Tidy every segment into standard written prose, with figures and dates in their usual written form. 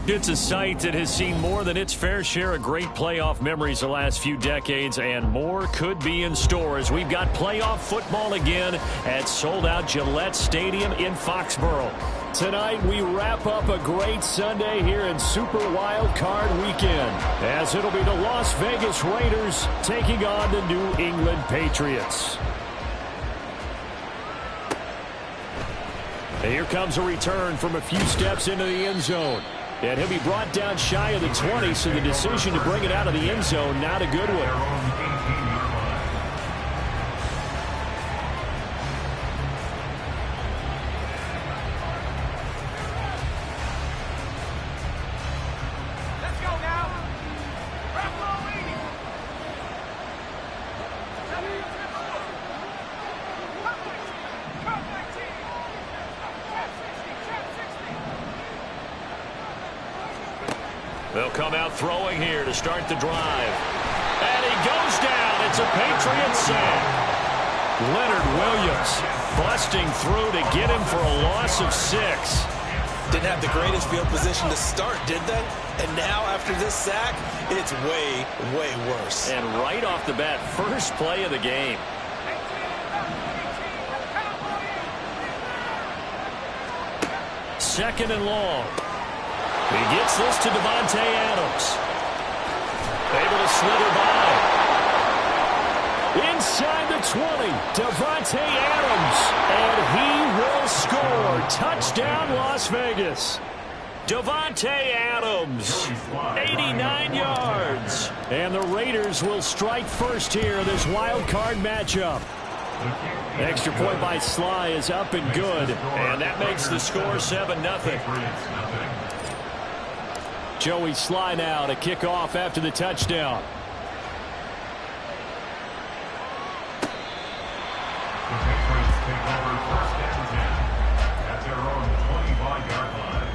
It's a site that has seen more than its fair share of great playoff memories the last few decades, and more could be in store as we've got playoff football again at sold-out Gillette Stadium in Foxborough. Tonight, we wrap up a great Sunday here in Super Wild Card Weekend, as it'll be the Las Vegas Raiders taking on the New England Patriots. And here comes a return from a few steps into the end zone. And he'll be brought down shy of the 20, so the decision to bring it out of the end zone, not a good one. They'll come out throwing here to start the drive. And he goes down. It's a Patriot sack. Leonard Williams busting through to get him for a loss of 6. Didn't have the greatest field position to start, did they? And now after this sack, it's way, way worse. And right off the bat, first play of the game. Second and long. He gets this to Davante Adams. Able to slither by. Inside the 20, Davante Adams. And he will score. Touchdown, Las Vegas. Davante Adams, 89 yards. And the Raiders will strike first here in this wild card matchup. Extra point by Sly is up and good. And that makes the score 7-0. Joey Sly now to kick off after the touchdown. The Patriots take over first and 10 at their own 25-yard line.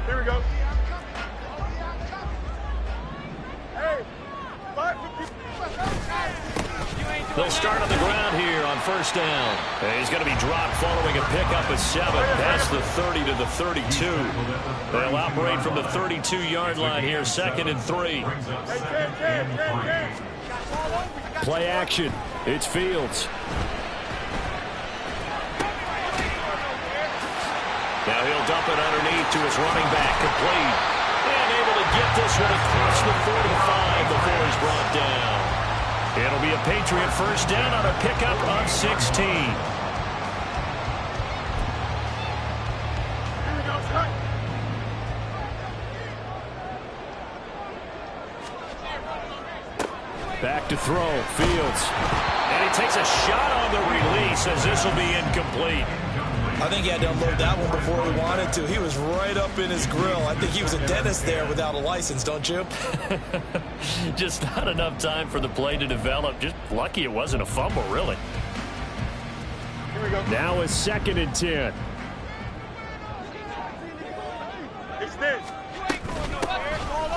Here we go. They'll start on the ground here on first down. And he's going to be dropped following a pickup of 7. Past the 30 to the 32. They'll operate from the 32-yard line here, 2nd and 3. Play action. It's Fields. Now he'll dump it underneath to his running back, complete. And able to get this one across the 45 before he's brought down. It'll be a Patriot first down on a pickup of 16. Back to throw, Fields. And he takes a shot on the release as this will be incomplete. I think he had to unload that one before he wanted to. He was right up in his grill. I think he was a dentist there without a license, don't you? Just not enough time for the play to develop. Just lucky it wasn't a fumble, really. Here we go. Now it's 2nd and 10. Extend.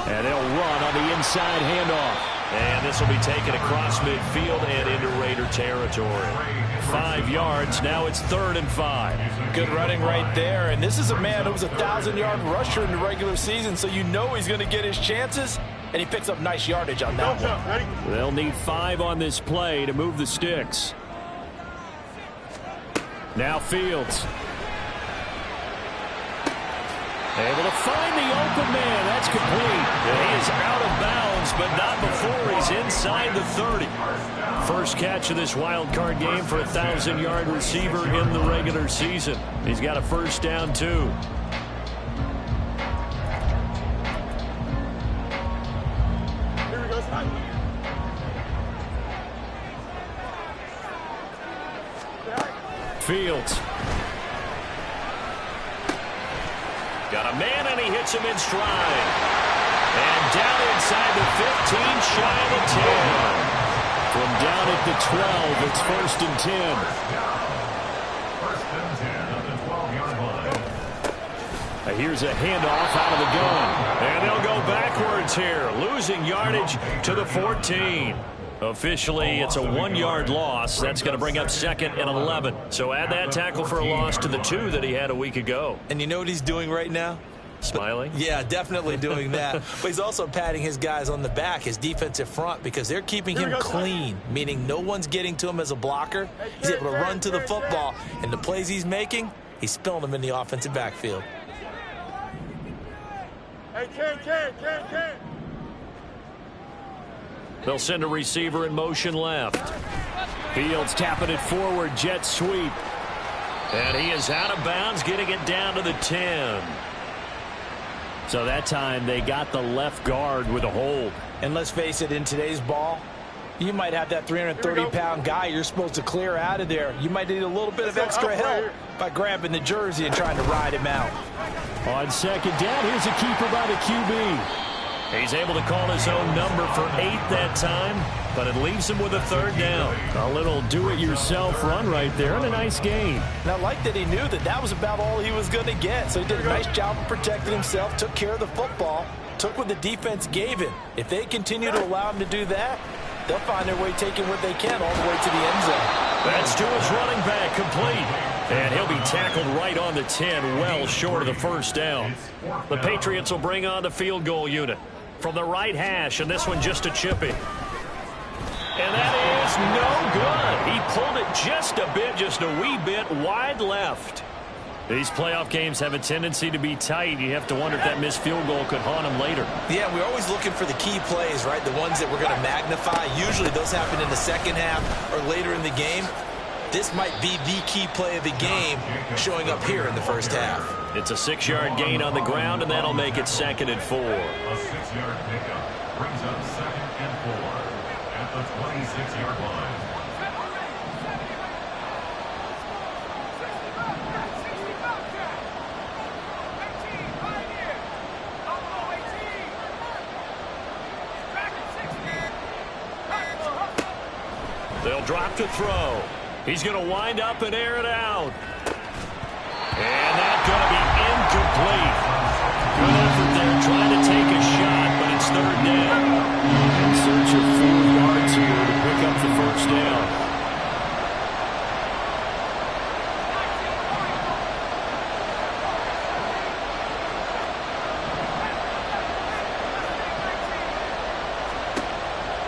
And they'll run on the inside handoff. And this will be taken across midfield and into Raider territory. 5 yards. Now it's 3rd and 5. Good running right there. And this is a man who was a 1,000-yard rusher in the regular season, so you know he's going to get his chances. And he picks up nice yardage on that one. They'll need 5 on this play to move the sticks. Now Fields. Able to find the open man. That's complete. He is out of bounds, but not before he's inside the 30. First catch of this wild card game for a 1,000-yard receiver in the regular season. He's got a first down, too. Here we go. Fields. Got a man, and he hits him in stride. And down inside the 15, shy of the 10. From down at the 12, it's 1st and 10. First and 10 at the 12-yard line. Here's a handoff out of the gun. And they'll go backwards here, losing yardage to the 14. Officially, it's a 1-yard loss. That's going to bring up 2nd and 11. So add that tackle for a loss to the 2 that he had a week ago. And you know what he's doing right now? Smiling? Yeah, definitely doing that. But he's also patting his guys on the back, his defensive front, because they're keeping him clean, meaning no one's getting to him as a blocker. He's able to run to the football, and the plays he's making, he's spilling them in the offensive backfield. Hey, Ken. They'll send a receiver in motion left. Fields tapping it forward, jet sweep. And he is out of bounds, getting it down to the 10. So that time they got the left guard with a hold. And let's face it, in today's ball, you might have that 330-pound guy you're supposed to clear out of there. You might need a little bit of extra help by grabbing the jersey and trying to ride him out. On 2nd down, here's a keeper by the QB. He's able to call his own number for 8 that time, but it leaves him with a 3rd down. A little do-it-yourself run right there and a nice gain. And I like that he knew that that was about all he was going to get, so he did a nice job of protecting himself, took care of the football, took what the defense gave him. If they continue to allow him to do that, they'll find their way taking what they can all the way to the end zone. That's to his running back, complete. And he'll be tackled right on the 10, well short of the 1st down. The Patriots will bring on the field goal unit from the right hash, and this one just a chip in. And that is no good. He pulled it just a bit, just a wee bit wide left. These playoff games have a tendency to be tight. You have to wonder if that missed field goal could haunt him later. Yeah, we're always looking for the key plays, right? The ones that we're going to magnify. Usually those happen in the 2nd half or later in the game. This might be the key play of the game showing up here in the 1st half. It's a 6-yard gain on the ground, and that'll make it 2nd and 4. A 6-yard pickup brings up 2nd and 4 at the 26-yard line. They'll drop to throw. He's going to wind up and air it out. And that's going to be incomplete. Good effort there trying to take a shot, but it's 3rd down. In search of 4 yards here to pick up the 1st down.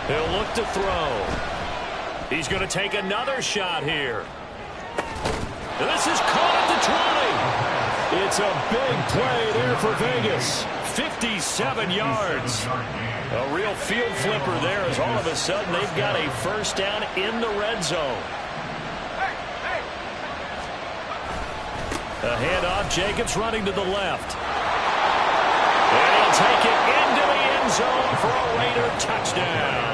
He'll look to throw. He's going to take another shot here. This is caught at the 20. It's a big play there for Vegas. 57 yards. A real field flipper there as all of a sudden they've got a 1st down in the red zone. A handoff, Jacobs running to the left. And he'll take it into the end zone for a Raider touchdown.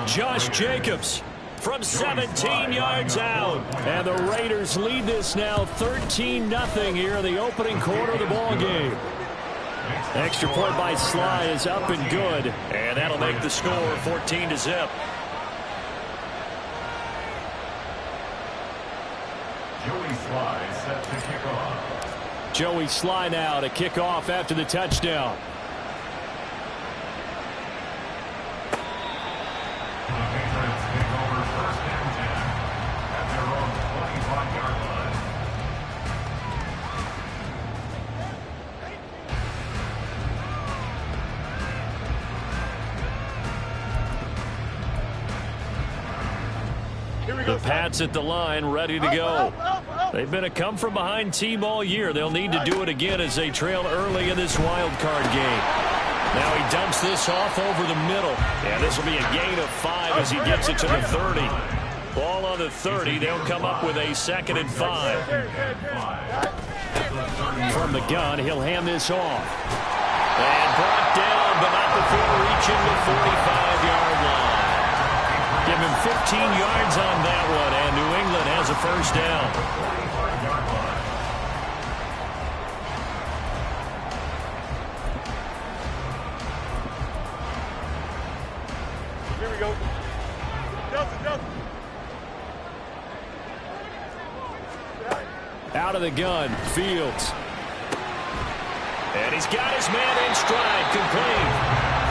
Josh Jacobs from 17 yards out. And the Raiders lead this now 13-0 here in the opening quarter of the ball game. Extra point by Sly is up and good. And that'll make the score 14-0. Joey Sly set to kick off. Joey Sly now to kick off after the touchdown. The Pats at the line, ready to go. They've been a come-from-behind team all year. They'll need to do it again as they trail early in this wild card game. Now he dumps this off over the middle. And this will be a gain of 5 as he gets it to the 30. Ball on the 30. They'll come up with a 2nd and 5. From the gun, he'll hand this off. And brought down, but not before reaching the 45-yard line. Give him 15 yards on that one, and New England has a 1st down. Here we go. Nelson. Out of the gun, Fields. And he's got his man in stride, complete.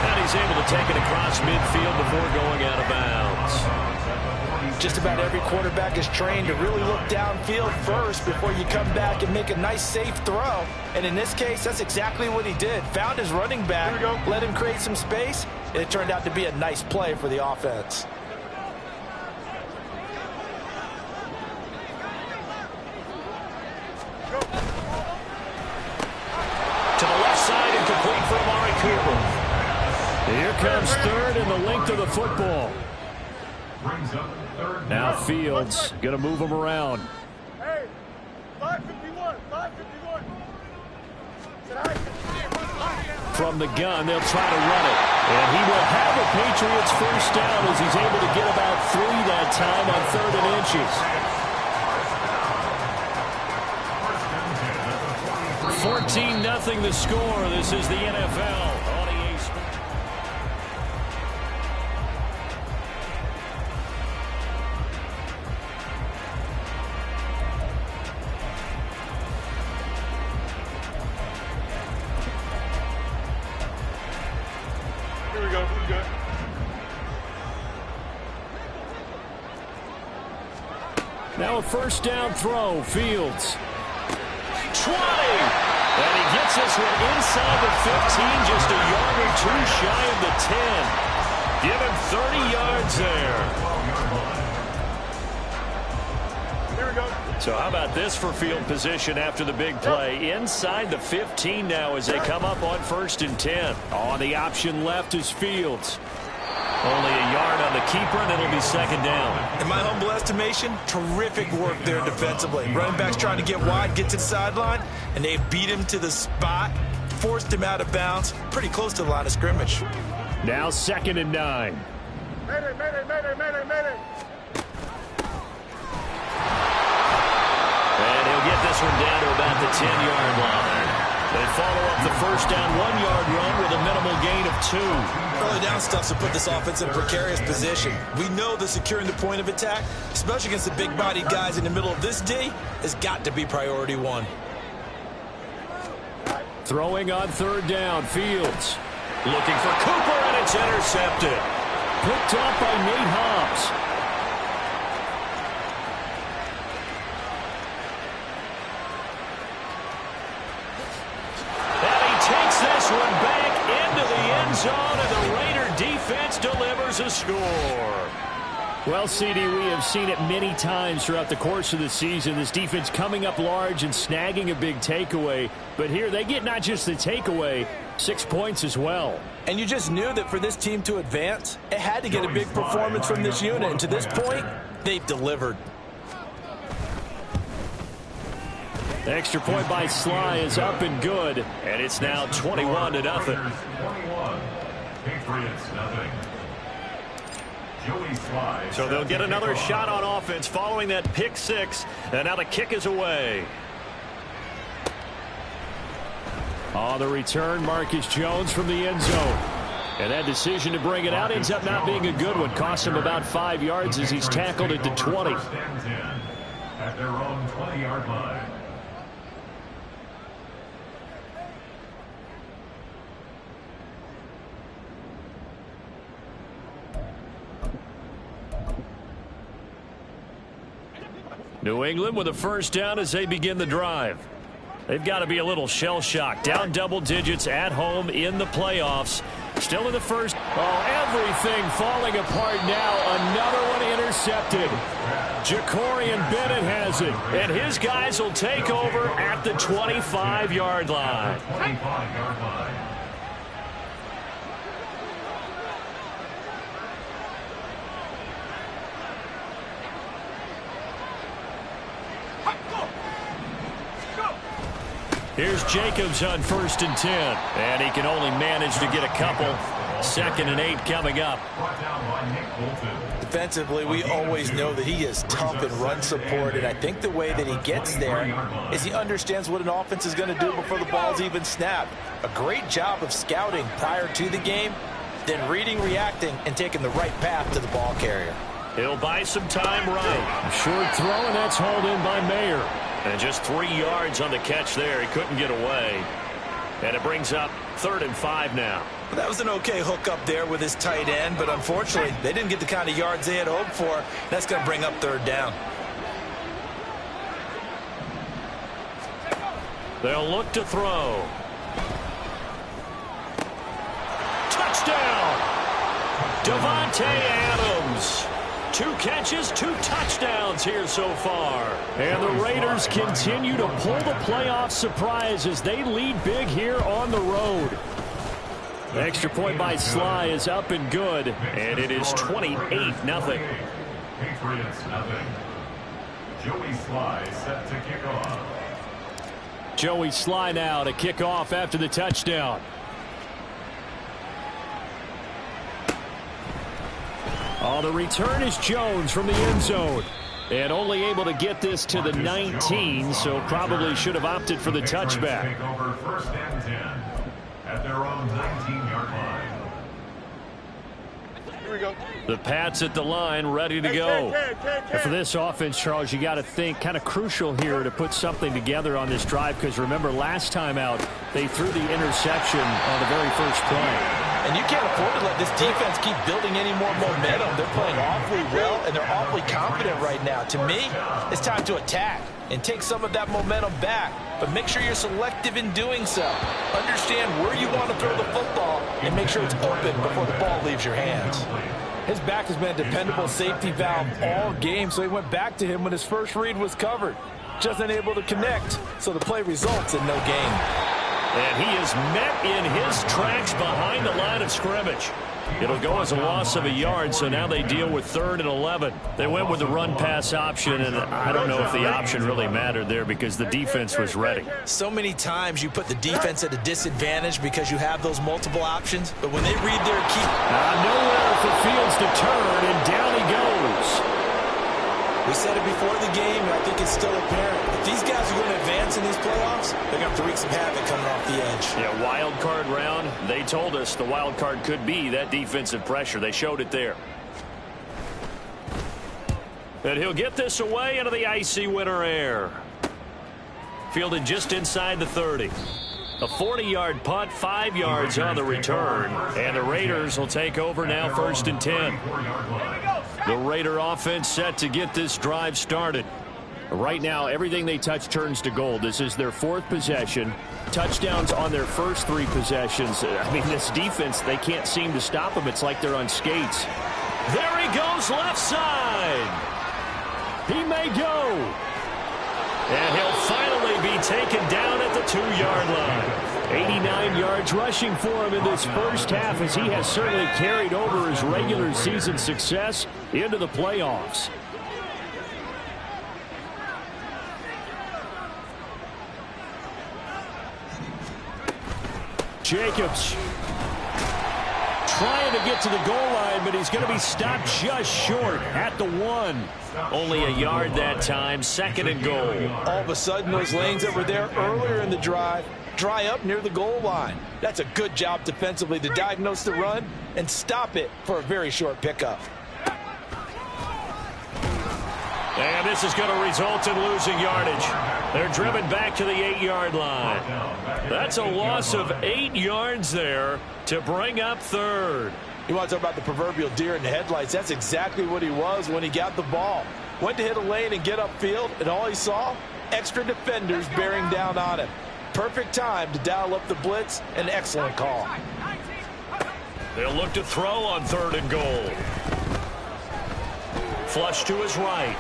And he's able to take it across midfield before going out of bounds. Just about every quarterback is trained to really look downfield first before you come back and make a nice, safe throw. And in this case, that's exactly what he did. Found his running back, let him create some space, and it turned out to be a nice play for the offense. To the left side and complete for Amari Cooper. Here comes third in the length of the football. Now Fields going to move him around. Hey, 551, 551. From the gun, they'll try to run it. And he will have the Patriots first down as he's able to get about 3 that time on 3rd and inches. 14-0 the score. This is the NFL. Here we go. Now a first down throw. Fields. 20. And he gets this one inside the 15, just a yard or 2 shy of the 10. Give him 30 yards there. Here we go. So how about this for field position after the big play? Inside the 15 now as they come up on 1st and 10. On the option left is Fields. Only a yard on the keeper, and it'll be 2nd down. In my humble estimation, terrific work there defensively. Running backs trying to get wide, get to the sideline, and they beat him to the spot, forced him out of bounds, pretty close to the line of scrimmage. Now 2nd and 9. Mayday. And he'll get this one down to about the 10-yard line. They follow up the first down 1-yard run with a minimal gain of 2. Early down stuff to put this offense in a precarious position. We know that securing the point of attack, especially against the big-bodied guys in the middle of this D, has got to be priority 1. Throwing on 3rd down, Fields. Looking for Cooper, and it's intercepted. Picked up by Nate Hobbs. Takes this one back into the end zone, and the Raider defense delivers a score. Well, CD, we have seen it many times throughout the course of the season. This defense coming up large and snagging a big takeaway. But here they get not just the takeaway, 6 points as well. And you just knew that for this team to advance, it had to get a big performance from this unit. And to this point, they've delivered. The extra point by Sly is up and good, and it's now 21-0. Patriots, nothing. So they'll get another shot on offense following that pick 6, and now the kick is away. On the return, Marcus Jones from the end zone. And that decision to bring it out ends up not being a good one. Cost him about 5 yards as he's tackled at the 20. At their own 20-yard line. New England with a first down as they begin the drive. They've got to be a little shell-shocked. Down double digits at home in the playoffs. Still in the first. Oh, everything falling apart now. Another one intercepted. Jacorian Bennett has it. And his guys will take over at the 25-yard line. 25-yard line. Here's Jacobs on 1st and 10. And he can only manage to get a couple. 2nd and 8 coming up. Defensively, we always know that he is tough in run support, and I think the way that he gets there is he understands what an offense is going to do before the ball's even snapped. A great job of scouting prior to the game, then reading, reacting, and taking the right path to the ball carrier. He'll buy some time right. Short throw, and that's hauled in by Mayer. And just 3 yards on the catch there. He couldn't get away. And it brings up 3rd and 5 now. Well, that was an okay hook up there with his tight end, but unfortunately, they didn't get the kind of yards they had hoped for. That's going to bring up third down. They'll look to throw. Touchdown! Davante Adams. 2 catches, 2 touchdowns here so far. And the Raiders continue to pull the playoff surprise as they lead big here on the road. The extra point by Sly is up and good, and it is 28-0. Patriots nothing. Joey Sly set to kick off. Joey Sly now to kick off after the touchdown. Oh, the return is Jones from the end zone. And only able to get this to the 19, so probably should have opted for the touchback. Take over first and 10 at their own 19-yard line. Here we go. The Pats at the line, ready to go. And for this offense, Charles, you got to think kind of crucial here to put something together on this drive, because remember last time out they threw the interception on the very first play. And you can't afford to let this defense keep building any more momentum. They're playing awfully well, and they're awfully confident right now. To me, it's time to attack and take some of that momentum back. But make sure you're selective in doing so. Understand where you want to throw the football and make sure it's open before the ball leaves your hands. His back has been a dependable safety valve all game, so he went back to him when his first read was covered. Just unable to connect, so the play results in no gain. And he is met in his tracks behind the line of scrimmage. It'll go as a loss of a yard, so now they deal with 3rd and 11. They went with the run-pass option, and I don't know if the option really mattered there because the defense was ready. So many times you put the defense at a disadvantage because you have those multiple options, but when they read their key... Nowhere for Fields to turn, and down he goes. We said it before the game, and I think it's still apparent. If these guys are going to advance in these playoffs, they're going to have to wreak some havoc coming off the edge. Yeah, wild card round. They told us the wild card could be that defensive pressure. They showed it there. And he'll get this away into the icy winter air. Fielded just inside the 30. A 40-yard punt, 5 yards on the return. And the Raiders will take over now 1st and 10. The Raider offense set to get this drive started. Right now, everything they touch turns to gold. This is their 4th possession. Touchdowns on their first 3 possessions. I mean, this defense, they can't seem to stop them. It's like they're on skates. There he goes, left side. He may go. And he'll finally be taken down at the 2-yard line. 89 yards rushing for him in this first half, as he has certainly carried over his regular season success into the playoffs. Jacobs trying to get to the goal line, but he's going to be stopped just short at the 1. Only a yard that time, 2nd and goal. All of a sudden, those lanes that were there earlier in the drive dry up near the goal line. That's a good job defensively to diagnose the run and stop it for a very short pickup. And this is going to result in losing yardage. They're driven back to the 8-yard line. That's a loss of 8 yards there to bring up 3rd. You want to talk about the proverbial deer in the headlights? That's exactly what he was when he got the ball. Went to hit a lane and get upfield, and all he saw? Extra defenders bearing down on him. Perfect time to dial up the blitz. An excellent call. They'll look to throw on 3rd and goal. Flush to his right.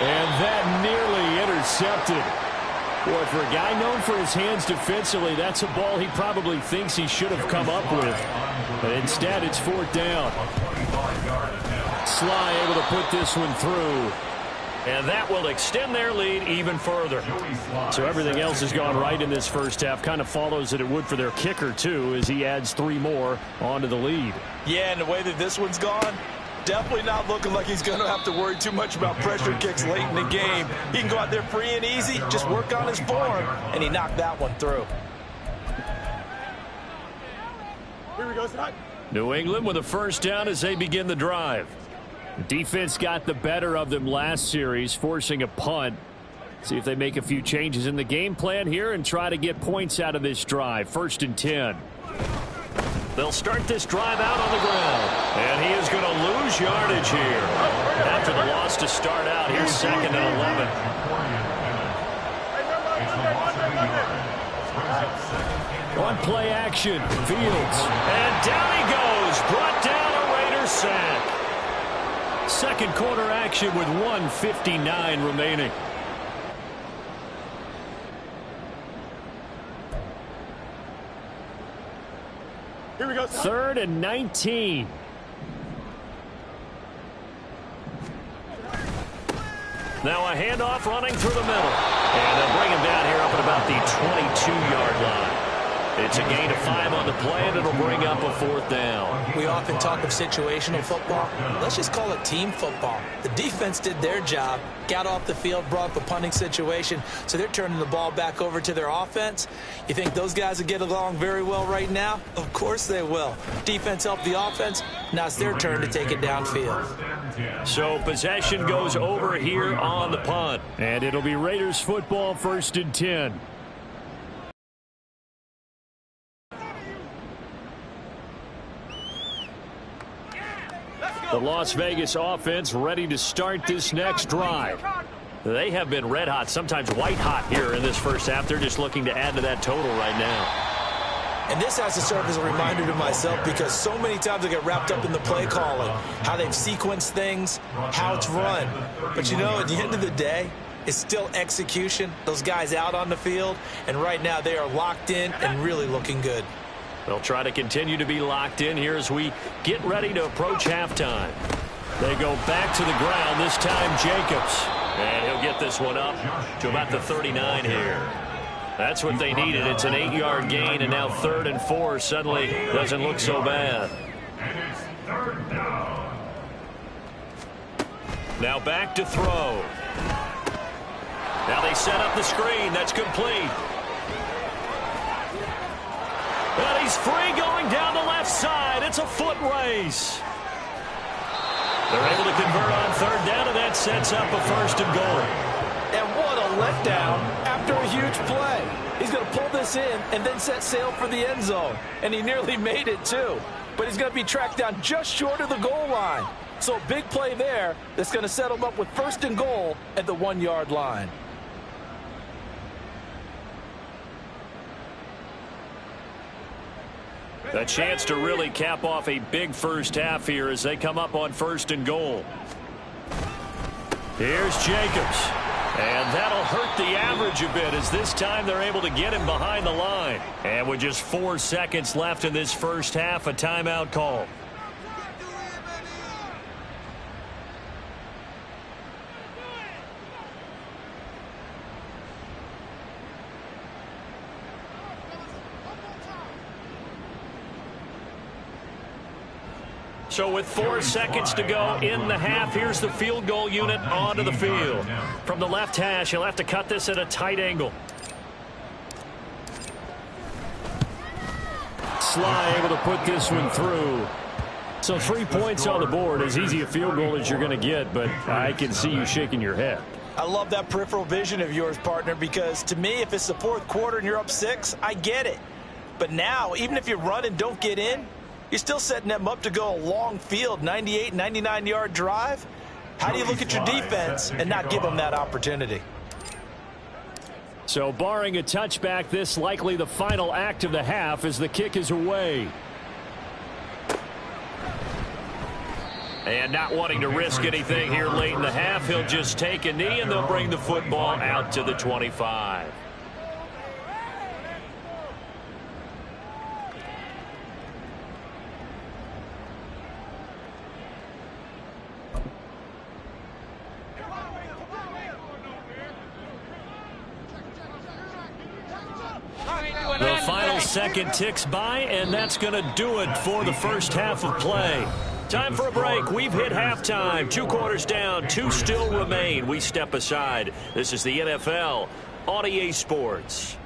And that nearly intercepted. Boy, for a guy known for his hands defensively, that's a ball he probably thinks he should have come up with. But instead, it's 4th down. Sly able to put this one through. And that will extend their lead even further. So everything else has gone right in this first half. Kind of follows that it would for their kicker, too, as he adds 3 more onto the lead. Yeah, and the way that this one's gone, definitely not looking like he's going to have to worry too much about pressure kicks late in the game. He can go out there free and easy, just work on his form, and he knocked that one through. Here we go, son. New England with a first down as they begin the drive. Defense got the better of them last series, forcing a punt. See if they make a few changes in the game plan here and try to get points out of this drive. 1st and 10. They'll start this drive out on the ground. And he is going to lose yardage here. After the loss to start out, here's 2nd and 11. On play action, Fields. And down he goes. Brought down a Raiders sack. Second quarter action with 1:59 remaining. Here we go. 3rd and 19. Now a handoff running through the middle. And they'll bring him down here up at about the 22-yard line. It's a gain of 5 on the play, and it'll bring up a 4th down. We often talk of situational football. Let's just call it team football. The defense did their job, got off the field, brought up a punting situation, so they're turning the ball back over to their offense. You think those guys will get along very well right now? Of course they will. Defense helped the offense. Now it's their turn to take it downfield. So possession goes over here on the punt. And it'll be Raiders football, 1st and 10. The Las Vegas offense ready to start this next drive. They have been red hot, sometimes white hot here in this first half. They're just looking to add to that total right now. And this has to serve as a reminder to myself because so many times I get wrapped up in the play calling, how they've sequenced things, how it's run. But, you know, at the end of the day, it's still execution. Those guys out on the field, and right now they are locked in and really looking good. They'll try to continue to be locked in here as we get ready to approach halftime. They go back to the ground, this time Jacobs. And he'll get this one up to about the 39 here. That's what they needed. It's an 8-yard gain, and now 3rd and 4 suddenly doesn't look so bad. And it's 3rd down. Now back to throw. Now they set up the screen. That's complete. And he's free going down the left side. It's a foot race. They're able to convert on 3rd down, and that sets up a 1st and goal. And what a letdown after a huge play. He's going to pull this in and then set sail for the end zone. And he nearly made it, too. But he's going to be tracked down just short of the goal line. So a big play there that's going to set him up with 1st and goal at the 1-yard line. A chance to really cap off a big first half here as they come up on 1st and goal. Here's Jacobs. And that'll hurt the average a bit as this time they're able to get him behind the line. And with just 4 seconds left in this first half, a timeout call. So with 4 seconds to go in the half, here's the field goal unit onto the field. From the left hash, he'll have to cut this at a tight angle. Sly able to put this one through. So 3 points on the board, as easy a field goal as you're going to get, but I can see you shaking your head. I love that peripheral vision of yours, partner, because to me, if it's the 4th quarter and you're up 6, I get it. But now, even if you run and don't get in, you're still setting them up to go a long field, 98, 99-yard drive. How do you look at your defense and not give them that opportunity? So barring a touchback, this likely the final act of the half as the kick is away. And not wanting to risk anything here late in the half, he'll just take a knee and they'll bring the football out to the 25. The final second ticks by, and that's going to do it for the first half of play. Time for a break. We've hit halftime. 2 quarters down, 2 still remain. We step aside. This is the NFL on EA Sports.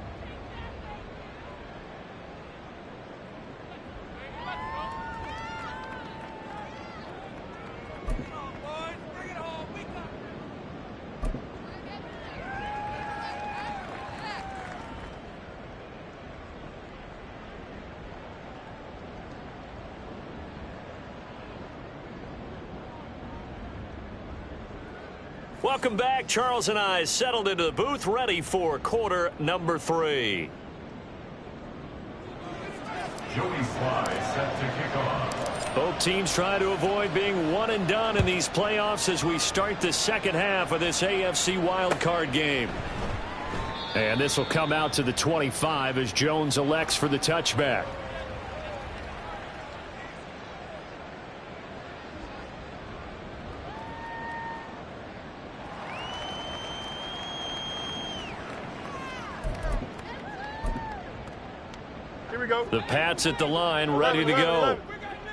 Welcome back. Charles and I settled into the booth, ready for quarter number 3. Joey Sly set to kick off. Both teams try to avoid being one and done in these playoffs as we start the second half of this AFC wildcard game. And this will come out to the 25 as Jones elects for the touchback. Here we go. The Pats at the line, ready to go.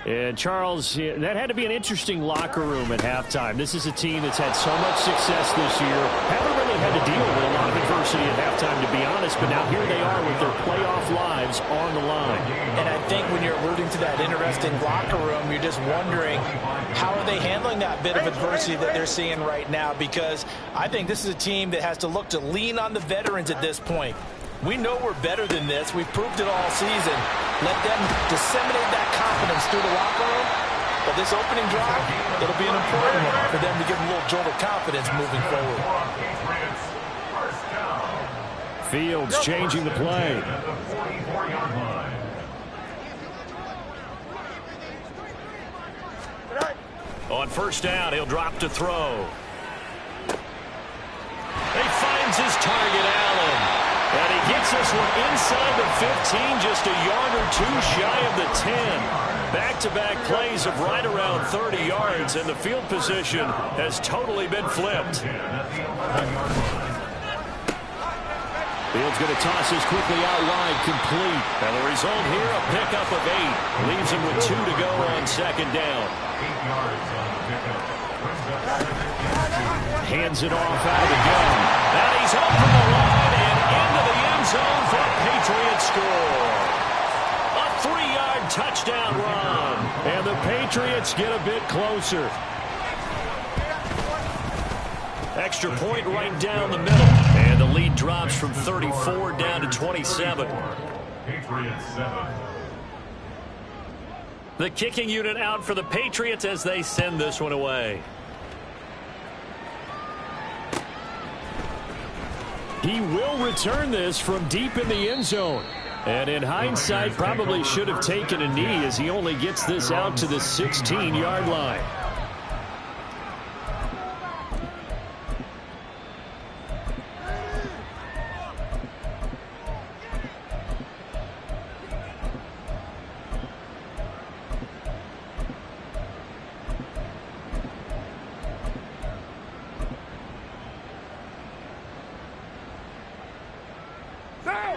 And, Charles, that had to be an interesting locker room at halftime. This is a team that's had so much success this year. Haven't really had to deal with a lot of adversity at halftime, to be honest, but now here they are with their playoff lives on the line. And I think when you're alluding to that interesting locker room, you're just wondering how are they handling that bit of adversity that they're seeing right now, because I think this is a team that has to look to lean on the veterans at this point. We know we're better than this. We've proved it all season. Let them disseminate that confidence through the locker room. But this opening drive, it'll be an important one for them to give them a little jolt of confidence moving forward. Fields changing the play. On first down, he'll drop to throw. He finds his target, Allen. And he gets this one inside the 15, just a yard or two shy of the 10. Back-to-back plays of right around 30 yards, and the field position has totally been flipped. Fields going to toss this quickly out wide, complete. And the result here, a pickup of 8. Leaves him with 2 to go on second down. 8 yards on the pickup. Hands it off out of the gun. And he's home from the line and into the end zone for a Patriots score. A 3-yard touchdown run. And the Patriots get a bit closer. Extra point right down the middle. And the lead drops from 34 down to 27. Patriots 7. The kicking unit out for the Patriots as they send this one away. He will return this from deep in the end zone. And in hindsight, probably should have taken a knee as he only gets this out to the 16-yard line.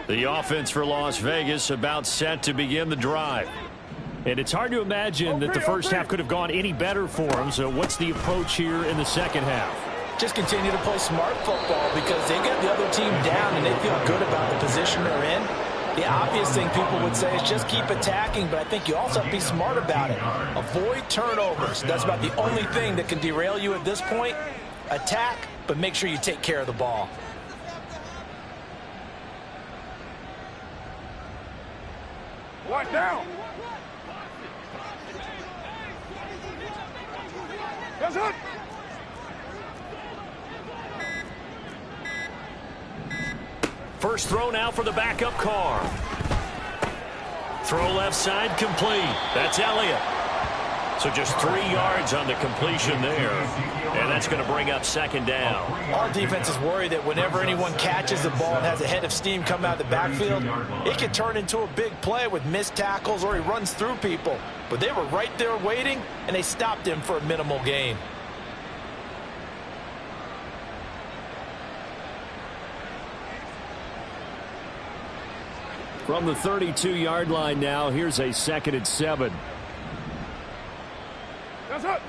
The offense for Las Vegas about set to begin the drive. And it's hard to imagine that the first half could have gone any better for them. So what's the approach here in the second half? Just continue to play smart football because they got the other team down and they feel good about the position they're in. The obvious thing people would say is just keep attacking, but I think you also have to be smart about it. Avoid turnovers. That's about the only thing that can derail you at this point. Attack, but make sure you take care of the ball. One down. Yes, sir. First throw now for the backup car. Throw left side complete. That's Elliott. So just 3 yards on the completion there. And that's going to bring up second down. Our defense is worried that whenever anyone catches the ball and has a head of steam come out of the backfield, it can turn into a big play with missed tackles or he runs through people. But they were right there waiting, and they stopped him for a minimal gain. From the 32-yard line now, here's a 2nd and 7. Yes, sir.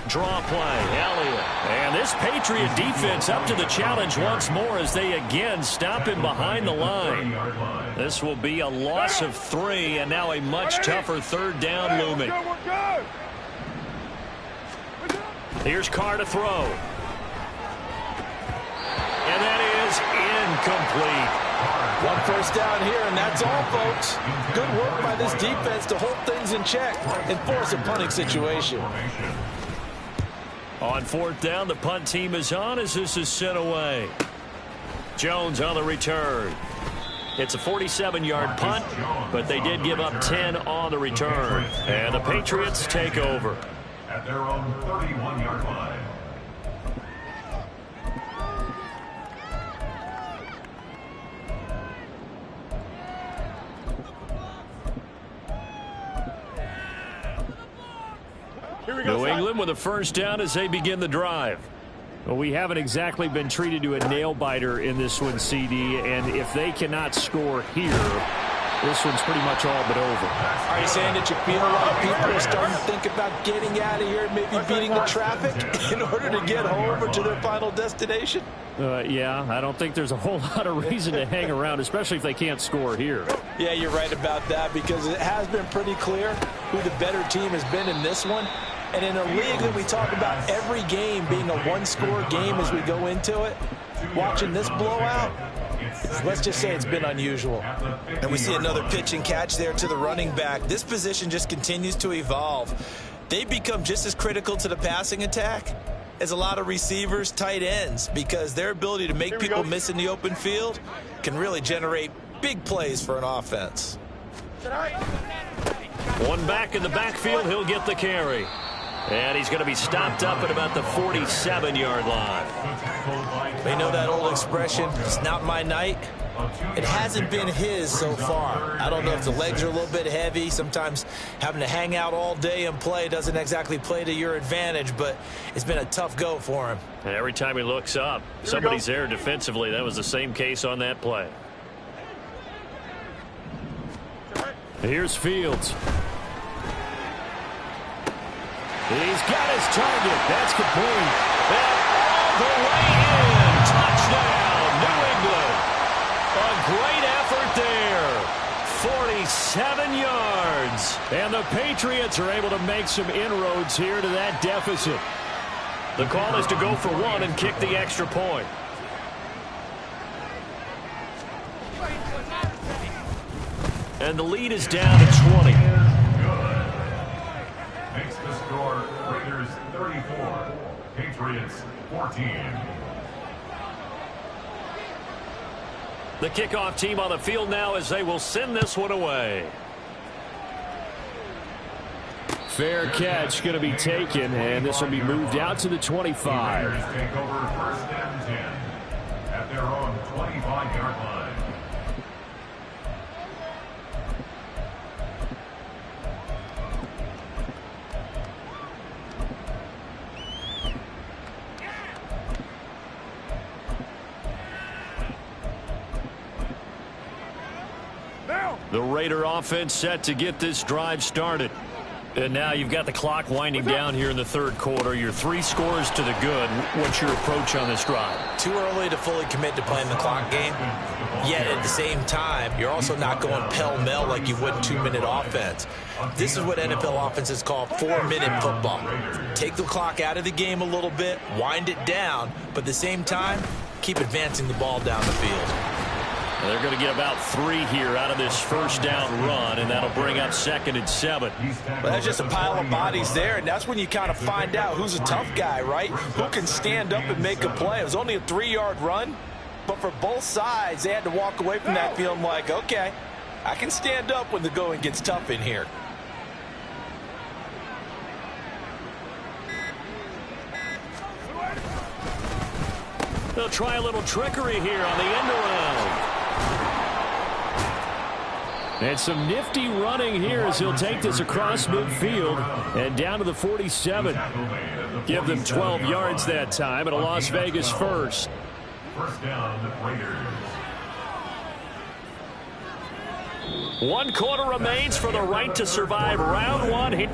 Draw play, Elliott. And this Patriot defense up to the challenge once more as they again stop him behind the line. This will be a loss of 3, and now a much tougher 3rd down looming. Here's Carr to throw. And that is incomplete. One first down here, and that's all, folks. Good work by this defense to hold things in check and force a punting situation. On fourth down, the punt team is on as this is sent away. Jones on the return. It's a 47-yard punt, but they did give up 10 on the return. And the Patriots take over. At their own 31-yard line. New England with a first down as they begin the drive. Well, we haven't exactly been treated to a nail-biter in this one, CD, and if they cannot score here, this one's pretty much all but over. Are you saying that you feel like people are starting to think about getting out of here and maybe beating the traffic in order to get home or to their final destination? Yeah, I don't think there's a whole lot of reason to hang around, especially if they can't score here. Yeah, you're right about that because it has been pretty clear who the better team has been in this one. And in a league that we talk about every game being a one-score game as we go into it, watching this blowout, let's just say it's been unusual. And we see another pitch and catch there to the running back. This position just continues to evolve. They become just as critical to the passing attack as a lot of receivers, tight ends, because their ability to make people miss in the open field can really generate big plays for an offense. One back in the backfield, he'll get the carry. And he's going to be stopped up at about the 47-yard line. You know that old expression, it's not my night? It hasn't been his so far. I don't know if the legs are a little bit heavy. Sometimes having to hang out all day and play doesn't exactly play to your advantage, but it's been a tough go for him. And every time he looks up, somebody's there defensively. That was the same case on that play. Here's Fields. He's got his target. That's complete. And all the way in. Touchdown, New England. A great effort there. 47 yards. And the Patriots are able to make some inroads here to that deficit. The call is to go for one and kick the extra point. And the lead is down to 20. Makes the score Raiders 34, Patriots 14. The kickoff team on the field now as they will send this one away. Fair catch going to be taken, and this will be moved out to the 25. Raiders take over first and 10 at their own 25-yard line. The Raider offense set to get this drive started. And now you've got the clock winding down here in the third quarter. Your 3 scores to the good. What's your approach on this drive? Too early to fully commit to playing the clock game. Yet at the same time, you're also not going pell-mell like you would 2-minute offense. This is what NFL offenses call 4-minute football. Take the clock out of the game a little bit, wind it down, but at the same time, keep advancing the ball down the field. They're going to get about 3 here out of this first down run, and that'll bring up 2nd and 7. Well, that's just a pile of bodies there, and that's when you kind of find out who's a tough guy, right? Who can stand up and make a play. It was only a 3-yard run, but for both sides, they had to walk away from that feeling like, okay, I can stand up when the going gets tough in here. They'll try a little trickery here on the end around. And some nifty running here as he'll take this across midfield and down to the 47. Give them 12 yards that time and a Las Vegas first. First down, Raiders. 1 quarter remains for the right to survive round 1 here.